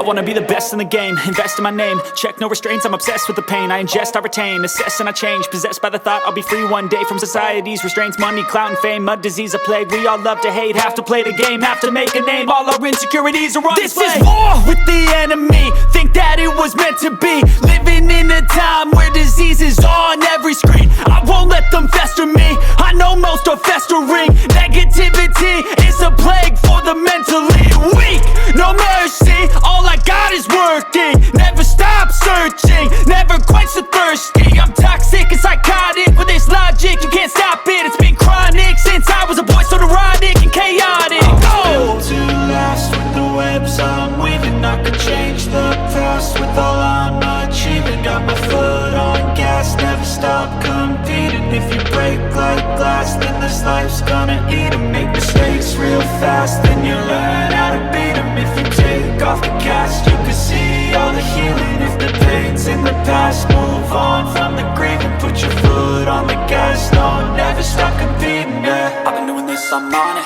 wanna be the best in the game, invest in my name, check no restraints, I'm obsessed with the pain. I ingest, I retain, assess and I change, possessed by the thought I'll be free one day from society's restraints. Money, clout and fame, mud, disease, a plague. We all love to hate, have to play the game, have to make a name. All our insecurities are on display. This is war with the enemy, think that it was meant to be. Living in a time where disease is on every screen. I won't let them fester me, I know most are festering. Negativity is a plague for the mentally weak. No mercy, all I got is working. Never stop searching, never quench the thirsty. I'm toxic and psychotic, with this logic you can't stop it. It's been chronic since I was a boy, so neurotic and chaotic. Built to last with the webs I'm weaving. I could change the past with all I'm achieving. Got my foot on gas, never stop competing. If you break like glass, then this life's gonna eat 'em. Make mistakes real fast, then you learn how to beat 'em. If you take off the cast, you can see all the healing. If the pain's in the past, move on from the grave and put your foot on the gas. No, never stop competing, yeah. I've been doing this, I'm on it.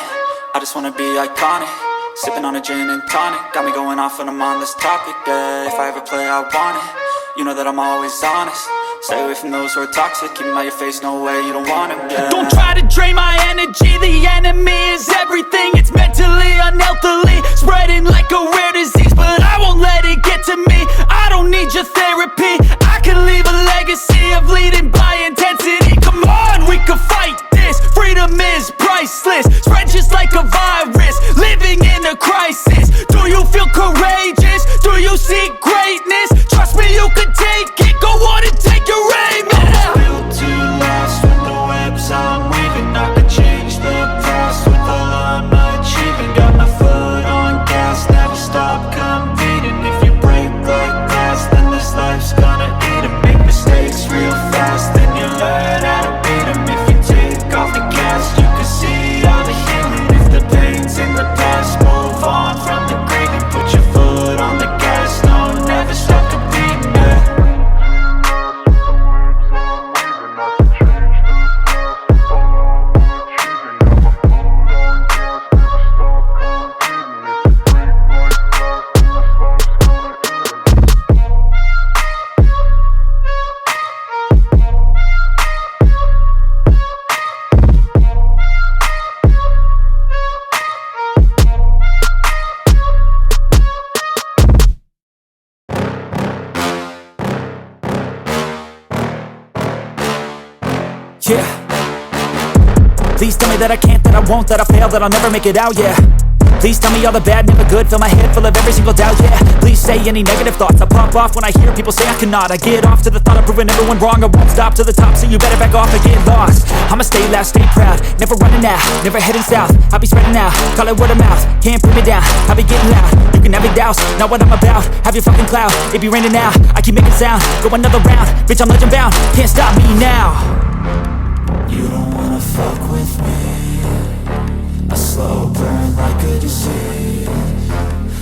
I just wanna be iconic. Sipping on a gin and tonic, got me going off when I'm on this topic, yeah. If I ever play, I want it. You know that I'm always honest. Stay away from those who are toxic. Keep them out your face, no way, you don't want them, yeah. Don't try to drain my energy. The enemy is everything. It's mentally, unhealthily, spreading like a rare disease. But I won't let it get to me. I don't need your therapy. I can leave a legacy of leading by intensity. Come on, we can fight this. Freedom is priceless. Spread just like a virus. Living in a crisis. Do you feel courageous? Do you seek greatness? Trust me, you can take it. Go on and take your aim, yeah. Built to last with the webs I'm weaving. I could change the past with all I'm achieving. Got my foot on gas, never stop competing. If you break like glass, then this life's gonna eat 'em. Make mistakes real fast, then you learn how to beat 'em. If you take off the cast, you can see all the healing. If the pain's in the past, move on from the grave and put your foot on the gas. No, never stop competing, yeah. Yeah. Please tell me that I can't, that I won't, that I fail, that I'll never make it out, yeah. Please tell me all the bad, never good, fill my head full of every single doubt, yeah. Please say any negative thoughts, I pop off when I hear people say I cannot. I get off to the thought of proving everyone wrong. I won't stop to the top, so you better back off and get lost. I'ma stay loud, stay proud, never running out, never heading south. I'll be spreading out, call it word of mouth, can't put me down, I'll be getting loud. You can have it douse, not what I'm about, have your fucking cloud. It be raining now, I keep making sound, go another round, bitch I'm legend bound, can't stop me now. You don't wanna fuck with me. A slow burn like a disease.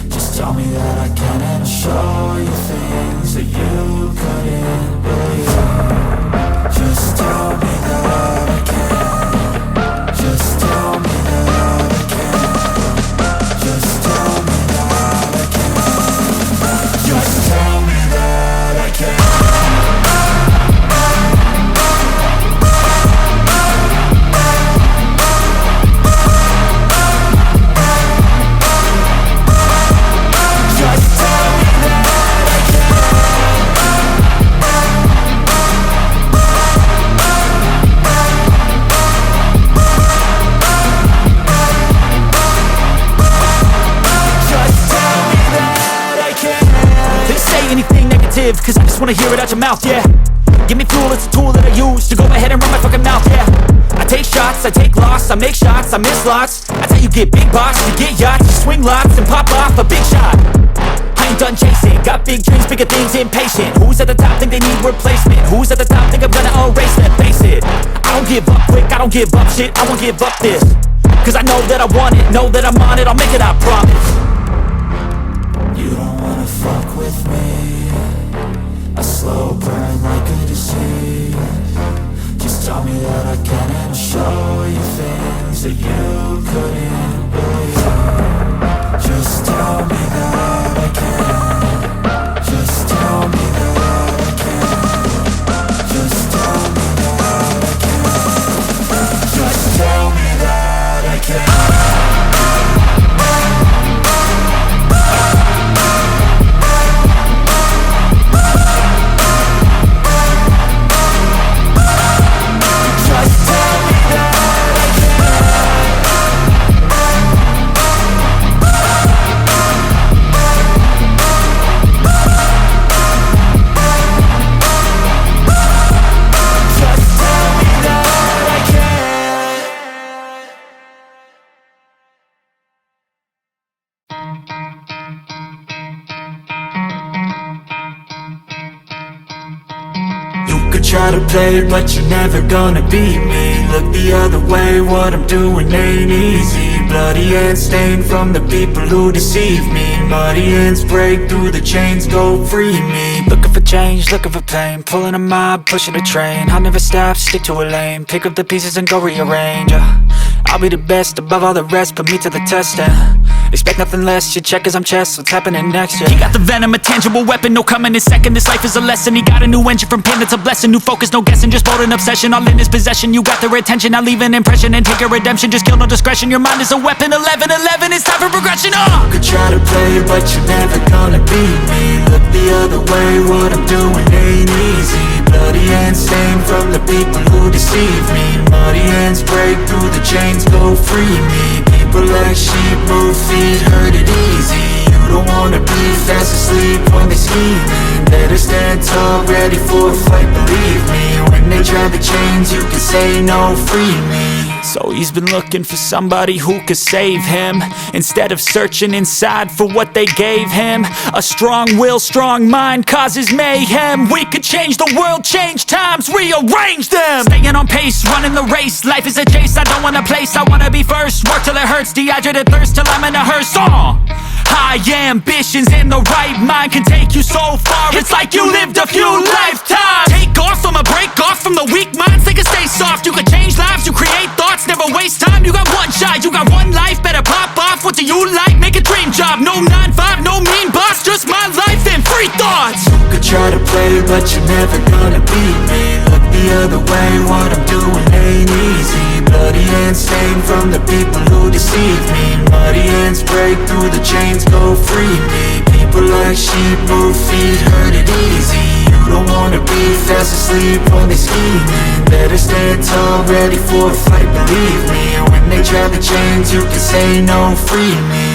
Just tell me that I can and I'll show you things that you couldn't believe. Just tell me that I can. Just tell me that I can. Just tell me that I can. Just tell me that I can. Cause I just wanna hear it out your mouth, yeah. Give me fuel, it's a tool that I use to go ahead and run my fucking mouth, yeah. I take shots, I take loss, I make shots, I miss lots. That's how you get big box, you get yachts, you swing lots and pop off a big shot. I ain't done chasing, got big dreams, bigger things, impatient. Who's at the top think they need replacement? Who's at the top think I'm gonna erase that? Face it, I don't give up quick, I don't give up shit, I won't give up this. Cause I know that I want it, know that I'm on it, I'll make it, I promise. You don't wanna fuck with me. A slow burn like a disease. Just tell me that I can and I'll show you things that you couldn't believe. Just tell me that I can. try to play, but you're never gonna beat me. Look the other way, what I'm doing ain't easy. Bloody hands stained from the people who deceive me. Muddy hands break through the chains, go free me. Looking for change, looking for pain, pulling a mob, pushing a train. I'll never stop, stick to a lane, pick up the pieces and go rearrange. I'll be the best above all the rest, put me to the test and expect nothing less, your check is I'm chess, what's happening next, yeah. He got the venom, a tangible weapon, no coming in second. This life is a lesson, he got a new engine from pain, it's a blessing. New focus, no guessing, just bold and obsession, all in his possession. You got their attention, I'll leave an impression and take your redemption. Just kill, no discretion, your mind is a weapon. 11-11, it's time for progression, You could try to play, but you're never gonna beat me. Look the other way, what I'm doing ain't easy. Bloody hands stained from the people who deceive me. Muddy hands break through the chains, go free me. People like sheep move feet, hurt it easy. You don't wanna be fast asleep when they scheming. Better stand tall, ready for a fight, believe me. When they try the chains, you can say no, free me. So he's been looking for somebody who could save him, instead of searching inside for what they gave him. A strong will, strong mind causes mayhem. We could change the world, change times, rearrange them. Staying on pace, running the race. Life is a chase, I don't want a place, I wanna be first. Work till it hurts, dehydrated thirst till I'm in a hearse. High ambitions in the right mind can take you so far. It's like you lived a few lifetimes. Take off, I'ma break off from the weak minds. They can stay soft, you can change lives, you create thoughts, never waste time. You got one shot, you got one life, better pop off. What do you like? Make a dream job. No 9-5, no mean boss, just my life and free thoughts. You could try to play, but you're never gonna beat me. Look the other way, what I'm doing ain't easy. Bloody hands stained from the people who deceive me. Muddy hands break through the chains, go free me. People like sheep move feet, hurt it easy. You don't wanna be fast asleep when they scheming. Better stand tall, ready for a fight, believe me. When they try the chains, you can say no, free me.